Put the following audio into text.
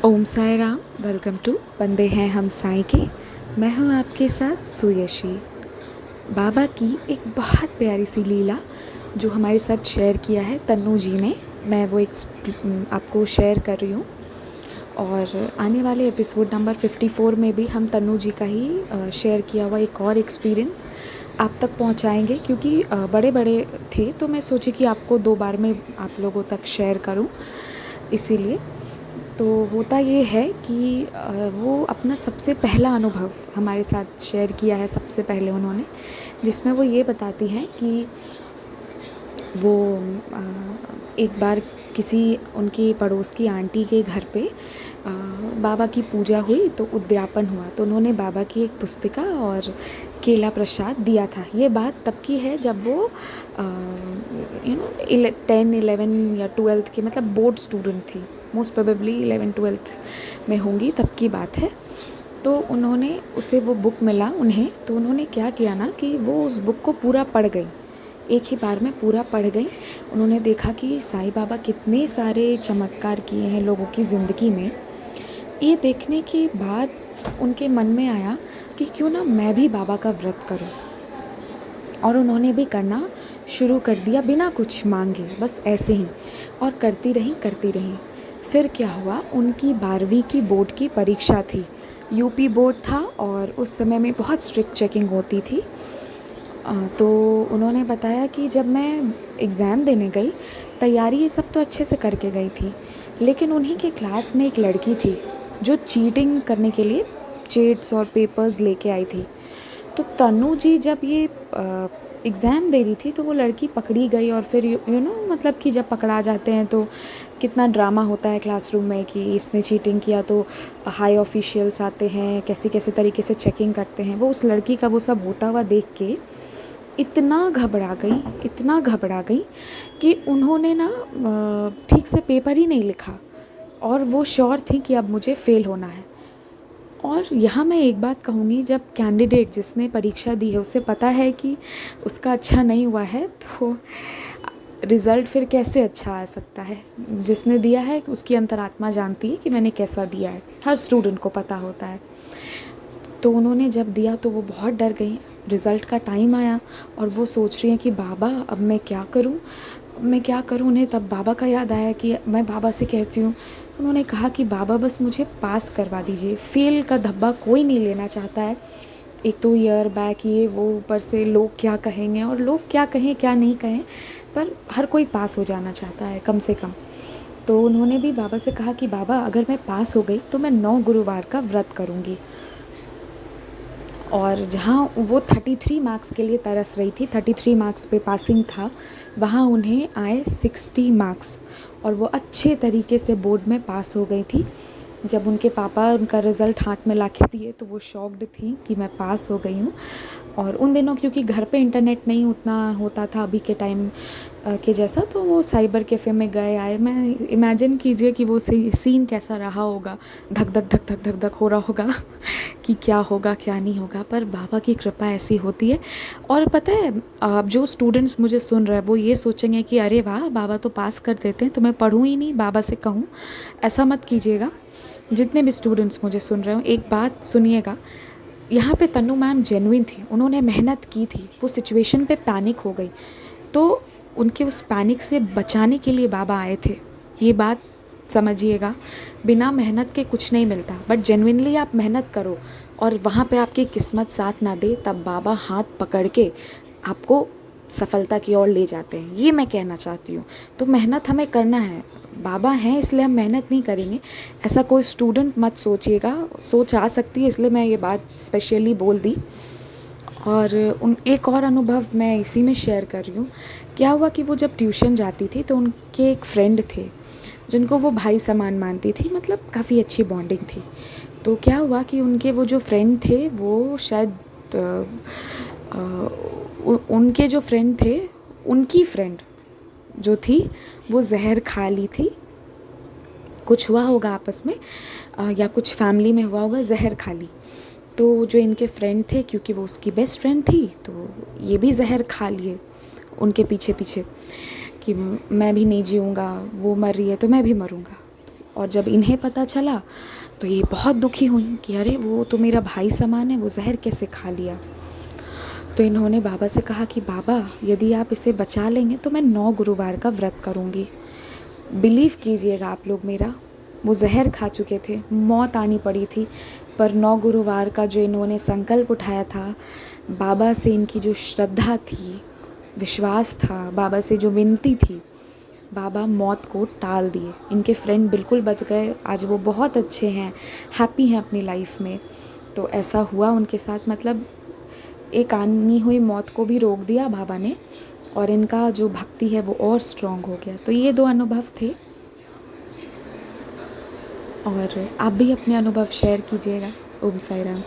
Om Sai Ram. Welcome to बंदे हैं हम साई के। मैं हूँ आपके साथ सुयशी। बाबा की एक बहुत प्यारी सी लीला जो हमारे साथ शेयर किया है तन्नू जी ने, मैं वो आपको शेयर कर रही हूँ। और आने वाले एपिसोड नंबर 54 में भी हम तन्नू जी का ही शेयर किया हुआ एक और एक्सपीरियंस आप तक पहुँचाएंगे, क्योंकि बड़े बड़े थे तो मैं सोची कि आपको 2 बार में आप लोगों तक शेयर करूँ। इसीलिए तो होता ये है कि वो अपना सबसे पहला अनुभव हमारे साथ शेयर किया है सबसे पहले उन्होंने, जिसमें वो ये बताती हैं कि वो एक बार किसी उनकी पड़ोस की आंटी के घर पे बाबा की पूजा हुई तो उद्यापन हुआ, तो उन्होंने बाबा की एक पुस्तिका और केला प्रसाद दिया था। ये बात तब की है जब वो 10, 11 या 12th के, मतलब बोर्ड स्टूडेंट थी, मोस्ट प्रोबेबली 11-12th में होंगी, तब की बात है। तो उन्होंने उसे वो बुक मिला उन्हें, तो उन्होंने क्या किया ना कि वो उस बुक को पूरा पढ़ गई, एक ही बार में पूरा पढ़ गई। उन्होंने देखा कि साईं बाबा कितने सारे चमत्कार किए हैं लोगों की ज़िंदगी में। ये देखने के बाद उनके मन में आया कि क्यों ना मैं भी बाबा का व्रत करूं, और उन्होंने भी करना शुरू कर दिया बिना कुछ मांगे, बस ऐसे ही, और करती रहीं। फिर क्या हुआ, उनकी 12वीं की बोर्ड की परीक्षा थी, यूपी बोर्ड था, और उस समय में बहुत स्ट्रिक्ट चेकिंग होती थी। तो उन्होंने बताया कि जब मैं एग्ज़ाम देने गई, तैयारी ये सब तो अच्छे से करके गई थी, लेकिन उन्हीं के क्लास में एक लड़की थी जो चीटिंग करने के लिए चेट्स और पेपर्स लेके आई थी। तो तन्नू जी जब ये एग्ज़ाम दे रही थी तो वो लड़की पकड़ी गई, और फिर मतलब कि जब पकड़ा जाते हैं तो कितना ड्रामा होता है क्लासरूम में कि इसने चीटिंग किया, तो हाई ऑफिशियल्स आते हैं, कैसे कैसे तरीके से चेकिंग करते हैं। वो उस लड़की का वो सब होता हुआ देख के इतना घबरा गई कि उन्होंने ना ठीक से पेपर ही नहीं लिखा, और वो श्योर थी कि अब मुझे फ़ेल होना है। और यहाँ मैं एक बात कहूँगी, जब कैंडिडेट जिसने परीक्षा दी है उसे पता है कि उसका अच्छा नहीं हुआ है, तो रिज़ल्ट फिर कैसे अच्छा आ सकता है। जिसने दिया है उसकी अंतरात्मा जानती है कि मैंने कैसा दिया है, हर स्टूडेंट को पता होता है। तो उन्होंने जब दिया तो वो बहुत डर गई। रिज़ल्ट का टाइम आया और वो सोच रही हैं कि बाबा अब मैं क्या करूं। उन्हें तब बाबा का याद आया कि मैं बाबा से कहती हूँ। उन्होंने कहा कि बाबा बस मुझे पास करवा दीजिए, फ़ेल का धब्बा कोई नहीं लेना चाहता है। एक तो ईयर बैक ये वो, ऊपर से लोग क्या कहेंगे, और लोग क्या कहें क्या नहीं कहें, पर हर कोई पास हो जाना चाहता है कम से कम। तो उन्होंने भी बाबा से कहा कि बाबा अगर मैं पास हो गई तो मैं 9 गुरुवार का व्रत करूँगी। और जहाँ वो 33 मार्क्स के लिए तरस रही थी, 33 मार्क्स पे पासिंग था, वहाँ उन्हें आए 60 मार्क्स, और वो अच्छे तरीके से बोर्ड में पास हो गई थी। जब उनके पापा उनका रिज़ल्ट हाथ में ला के दिए तो वो शॉक्ड थी कि मैं पास हो गई हूँ। और उन दिनों क्योंकि घर पे इंटरनेट नहीं उतना होता था अभी के टाइम के जैसा, तो वो साइबर कैफ़े में गए आए। मैं इमेजिन कीजिए कि वो सीन कैसा रहा होगा, धक धक धक धक धक धक हो रहा होगा कि क्या होगा क्या नहीं होगा। पर बाबा की कृपा ऐसी होती है। और पता है, आप जो स्टूडेंट्स मुझे सुन रहे हैं वो ये सोचेंगे कि अरे वाह, बाबा तो पास कर देते हैं तो मैं पढ़ूँ ही नहीं, बाबा से कहूँ। ऐसा मत कीजिएगा। जितने भी स्टूडेंट्स मुझे सुन रहे हो, एक बात सुनिएगा, यहाँ पे तन्नू मैम जेन्युइन थी, उन्होंने मेहनत की थी। वो सिचुएशन पे पैनिक हो गई, तो उनके उस पैनिक से बचाने के लिए बाबा आए थे। ये बात समझिएगा, बिना मेहनत के कुछ नहीं मिलता, बट जेन्युइनली आप मेहनत करो और वहाँ पे आपकी किस्मत साथ ना दे, तब बाबा हाथ पकड़ के आपको सफलता की ओर ले जाते हैं। ये मैं कहना चाहती हूँ। तो मेहनत हमें करना है, बाबा हैं इसलिए हम मेहनत नहीं करेंगे, ऐसा कोई स्टूडेंट मत सोचिएगा। सोच आ सकती है, इसलिए मैं ये बात स्पेशली बोल दी। और एक और अनुभव मैं इसी में शेयर कर रही हूँ। क्या हुआ कि वो जब ट्यूशन जाती थी तो उनके एक फ्रेंड थे जिनको वो भाई समान मानती थी, मतलब काफ़ी अच्छी बॉन्डिंग थी। तो क्या हुआ कि उनके वो जो फ्रेंड थे वो शायद उनके जो फ्रेंड थे, उनकी फ्रेंड जो थी वो जहर खा ली थी। कुछ हुआ होगा आपस में, या कुछ फैमिली में हुआ होगा, जहर खा ली। तो जो इनके फ्रेंड थे, क्योंकि वो उसकी बेस्ट फ्रेंड थी, तो ये भी जहर खा लिए उनके पीछे पीछे कि मैं भी नहीं जीऊँगा, वो मर रही है तो मैं भी मरूँगा। और जब इन्हें पता चला तो ये बहुत दुखी हुई कि अरे वो तो मेरा भाई समान है, वो जहर कैसे खा लिया। तो इन्होंने बाबा से कहा कि बाबा यदि आप इसे बचा लेंगे तो मैं 9 गुरुवार का व्रत करूँगी। बिलीव कीजिएगा आप लोग मेरा, वो जहर खा चुके थे, मौत आनी पड़ी थी, पर 9 गुरुवार का जो इन्होंने संकल्प उठाया था, बाबा से इनकी जो श्रद्धा थी, विश्वास था, बाबा से जो विनती थी, बाबा मौत को टाल दिए। इनके फ्रेंड बिल्कुल बच गए, आज वो बहुत अच्छे हैं, हैप्पी हैं अपनी लाइफ में। तो ऐसा हुआ उनके साथ, मतलब एक आनी हुई मौत को भी रोक दिया बाबा ने, और इनका जो भक्ति है वो और स्ट्रॉन्ग हो गया। तो ये 2 अनुभव थे, और आप भी अपने अनुभव शेयर कीजिएगा। ओम साई राम।